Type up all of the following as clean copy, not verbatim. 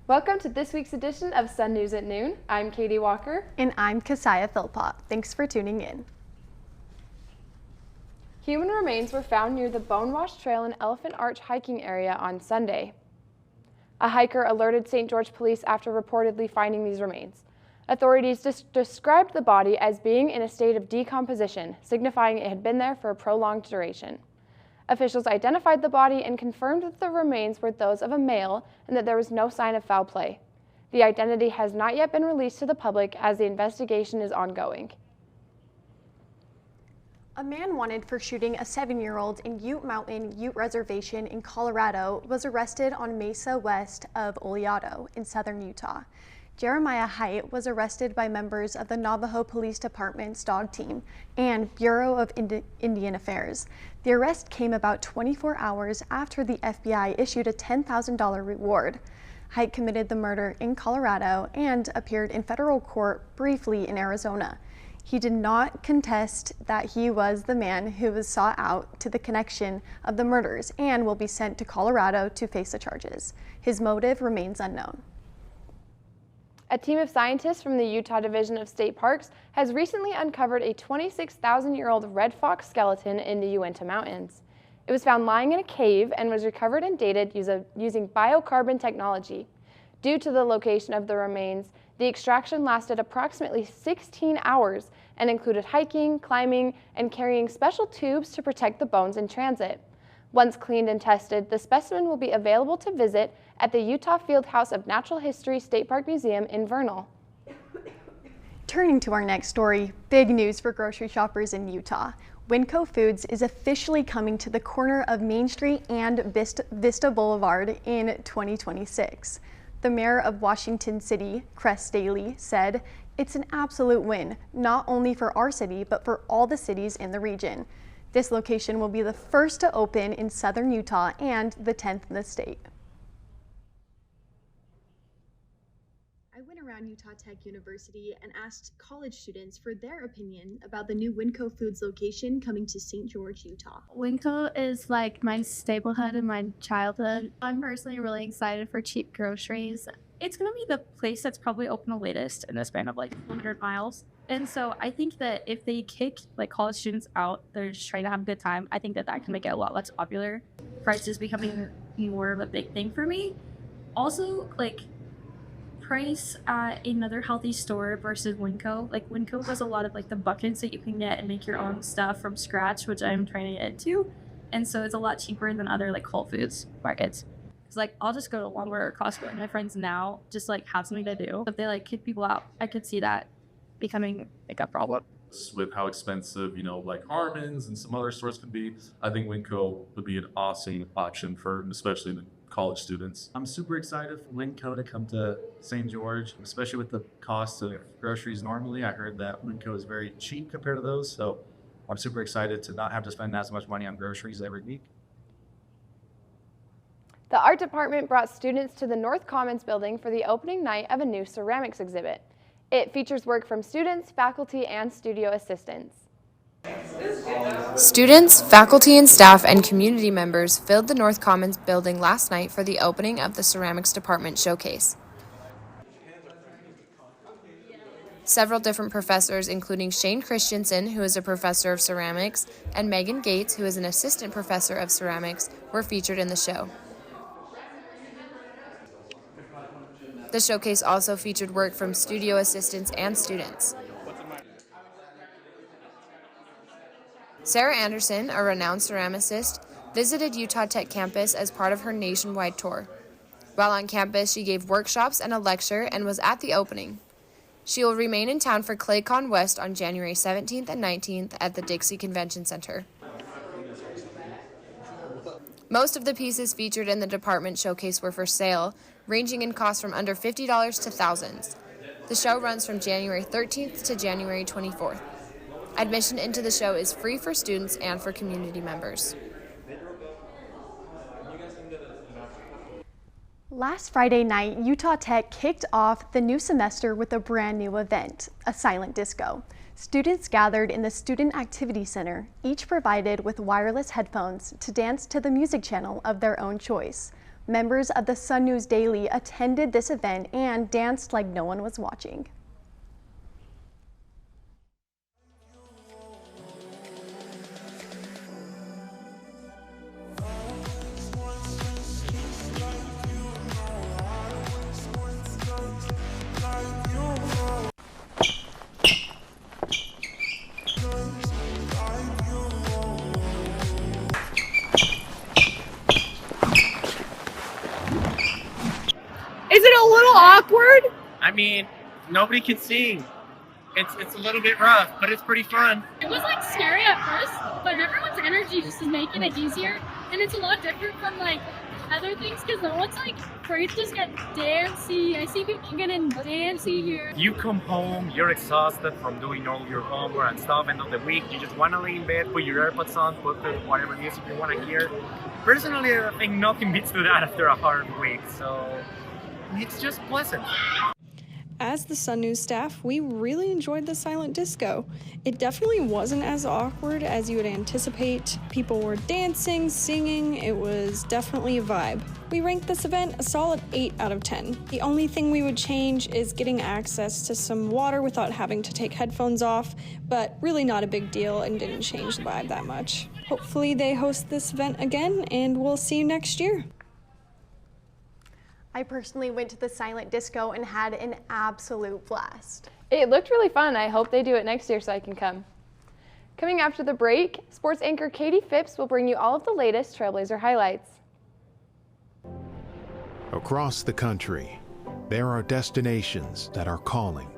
Welcome to this week's edition of Sun News at Noon. I'm Katie Walker. And I'm Kesia Philpott. Thanks for tuning in. Human remains were found near the Bonewash Trail and Elephant Arch hiking area on Sunday. A hiker alerted St. George police after reportedly finding these remains. Authorities described the body as being in a state of decomposition, signifying it had been there for a prolonged duration. Officials identified the body and confirmed that the remains were those of a male and that there was no sign of foul play. The identity has not yet been released to the public as the investigation is ongoing. A man wanted for shooting a 7-year-old in Ute Mountain Ute Reservation in Colorado was arrested on Mesa west of Oleado in southern Utah. Jeremiah Height was arrested by members of the Navajo Police Department's dog team and Bureau of Indian Affairs. The arrest came about 24 hours after the FBI issued a $10,000 reward. Height committed the murder in Colorado and appeared in federal court briefly in Arizona. He did not contest that he was the man who was sought out to the connection of the murders and will be sent to Colorado to face the charges. His motive remains unknown. A team of scientists from the Utah Division of State Parks has recently uncovered a 26,000-year-old red fox skeleton in the Uinta Mountains. It was found lying in a cave and was recovered and dated using biocarbon technology. Due to the location of the remains, the extraction lasted approximately 16 hours and included hiking, climbing, and carrying special tubes to protect the bones in transit. Once cleaned and tested, the specimen will be available to visit at the Utah Fieldhouse of Natural History State Park Museum in Vernal. Turning to our next story, big news for grocery shoppers in Utah. Winco Foods is officially coming to the corner of Main Street and Vista Boulevard in 2026. The mayor of Washington City, Cress Staley, said, "It's an absolute win, not only for our city, but for all the cities in the region. This location will be the first to open in southern Utah and the 10th in the state." I went around Utah Tech University and asked college students for their opinion about the new Winco Foods location coming to St. George, Utah. Winco is like my staplehead in my childhood. I'm personally really excited for cheap groceries. It's going to be the place that's probably open the latest in the span of like 100 miles. And so I think that if they kick like college students out, they're just trying to have a good time. I think that can make it a lot less popular. Price is becoming more of a big thing for me. Also, like price at another healthy store versus Winco. Like Winco has a lot of like the buckets that you can get and make your own stuff from scratch, which I'm trying to get into. And so it's a lot cheaper than other like Whole Foods markets. It's like I'll just go to Walmart or Costco and my friends now just like have something to do. If they like kick people out, I could see that becoming like a problem. With how expensive, like Harmon's and some other stores can be, I think Winco would be an awesome option for especially the college students. I'm super excited for Winco to come to St. George, especially with the cost of groceries normally. I heard that Winco is very cheap compared to those, so I'm super excited to not have to spend as much money on groceries every week. The art department brought students to the North Commons building for the opening night of a new ceramics exhibit. It features work from students, faculty, and studio assistants. Students, faculty and staff, and community members filled the North Commons building last night for the opening of the Ceramics Department Showcase. Several different professors, including Shane Christensen, who is a professor of ceramics, and Megan Gates, who is an assistant professor of ceramics, were featured in the show. The showcase also featured work from studio assistants and students. Sarah Anderson, a renowned ceramicist, visited Utah Tech campus as part of her nationwide tour. While on campus, she gave workshops and a lecture and was at the opening. She will remain in town for ClayCon West on January 17th and 19th at the Dixie Convention Center. Most of the pieces featured in the department showcase were for sale, ranging in cost from under $50 to thousands. The show runs from January 13th to January 24th. Admission into the show is free for students and for community members. Last Friday night, Utah Tech kicked off the new semester with a brand new event, a silent disco. Students gathered in the Student Activity Center, each provided with wireless headphones to dance to the music channel of their own choice. Members of the Sun News Daily attended this event and danced like no one was watching. Is it a little awkward? I mean, nobody can sing. It's a little bit rough, but it's pretty fun. It was like scary at first, but everyone's energy just is making it easier, and it's a lot different from like other things because no one's like afraid to just get dancey. I see people getting dancey here. You come home, you're exhausted from doing all your homework and stuff, end of the week, you just want to lay in bed, put your AirPods on, put the whatever music you want to hear. Personally, I think nothing beats to that after a hard week, so it's just pleasant. As the Sun News staff, we really enjoyed the silent disco. It definitely wasn't as awkward as you would anticipate. People were dancing, singing, it was definitely a vibe. We ranked this event a solid 8 out of 10. The only thing we would change is getting access to some water without having to take headphones off, but really not a big deal and didn't change the vibe that much. Hopefully they host this event again, and we'll see you next year. I personally went to the silent disco and had an absolute blast. It looked really fun. I hope they do it next year so I can come. Coming after the break, sports anchor Katie Phipps will bring you all of the latest Trailblazer highlights. Across the country, there are destinations that are calling.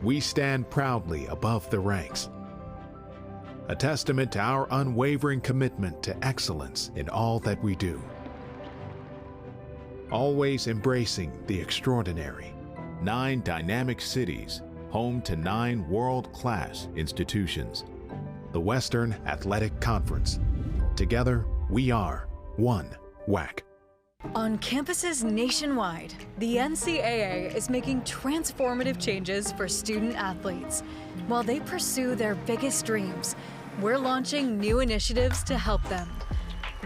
We stand proudly above the ranks, a testament to our unwavering commitment to excellence in all that we do. Always embracing the extraordinary. 9 dynamic cities, home to 9 world-class institutions. The Western Athletic Conference. Together, we are one WAC. On campuses nationwide, the NCAA is making transformative changes for student athletes. While they pursue their biggest dreams, we're launching new initiatives to help them.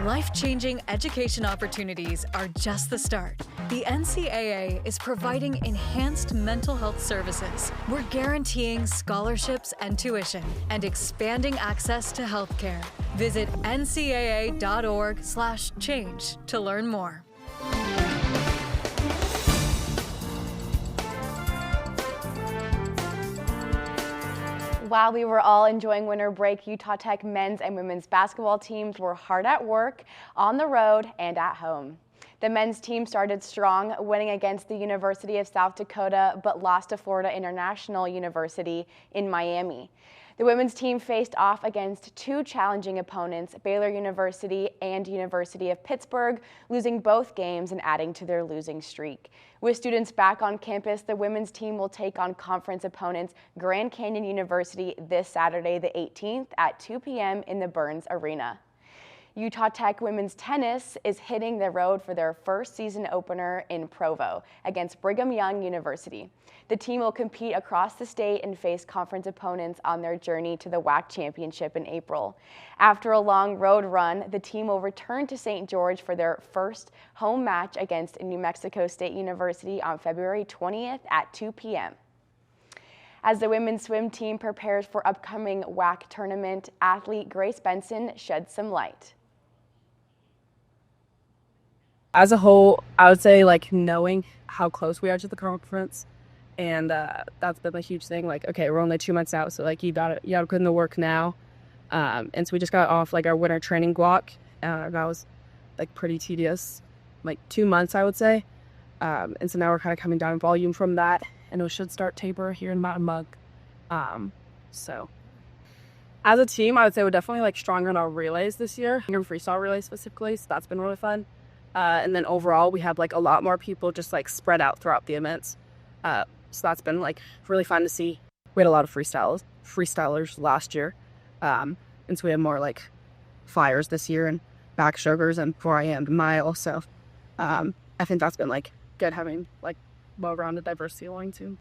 Life-changing education opportunities are just the start. The NCAA is providing enhanced mental health services. We're guaranteeing scholarships and tuition and expanding access to healthcare. Visit ncaa.org/change to learn more. While we were all enjoying winter break, Utah Tech men's and women's basketball teams were hard at work, on the road, and at home. The men's team started strong, winning against the University of South Dakota, but lost to Florida International University in Miami. The women's team faced off against 2 challenging opponents, Baylor University and University of Pittsburgh, losing both games and adding to their losing streak. With students back on campus, the women's team will take on conference opponents Grand Canyon University this Saturday, the 18th at 2 p.m. in the Burns Arena. Utah Tech women's tennis is hitting the road for their first season opener in Provo against Brigham Young University. The team will compete across the state and face conference opponents on their journey to the WAC championship in April. After a long road run, the team will return to St. George for their first home match against New Mexico State University on February 20th at 2 p.m. As the women's swim team prepares for upcoming WAC tournament, athlete Grace Benson sheds some light. As a whole, I would say like knowing how close we are to the conference, and that's been a huge thing. Like, okay, we're only 2 months out, so like you gotta put in the work now. And so we just got off like our winter training block. That was like pretty tedious, like 2 months I would say. And so now we're kind of coming down in volume from that, and it should start taper here in about a month. So as a team, I would say we're definitely like stronger in our relays this year, in freestyle relays specifically. So that's been really fun. And then overall, we have like a lot more people just like spread out throughout the events. So that's been like really fun to see. We had a lot of freestylers last year. And so we have more like flyers this year and back sugars and 4 a.m. mile. So I think that's been like good having like well-rounded diversity along too.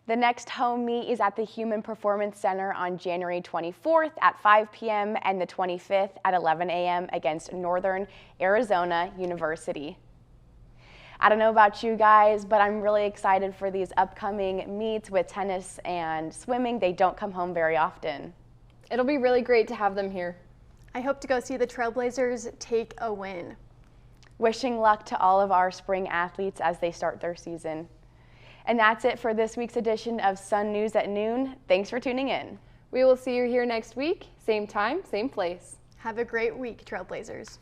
The next home meet is at the Human Performance Center on January 24th at 5 p.m. and the 25th at 11 a.m. against Northern Arizona University. I don't know about you guys, but I'm really excited for these upcoming meets with tennis and swimming. They don't come home very often. It'll be really great to have them here. I hope to go see the Trailblazers take a win. Wishing luck to all of our spring athletes as they start their season. And that's it for this week's edition of Sun News at Noon. Thanks for tuning in. We will see you here next week, same time, same place. Have a great week, Trailblazers.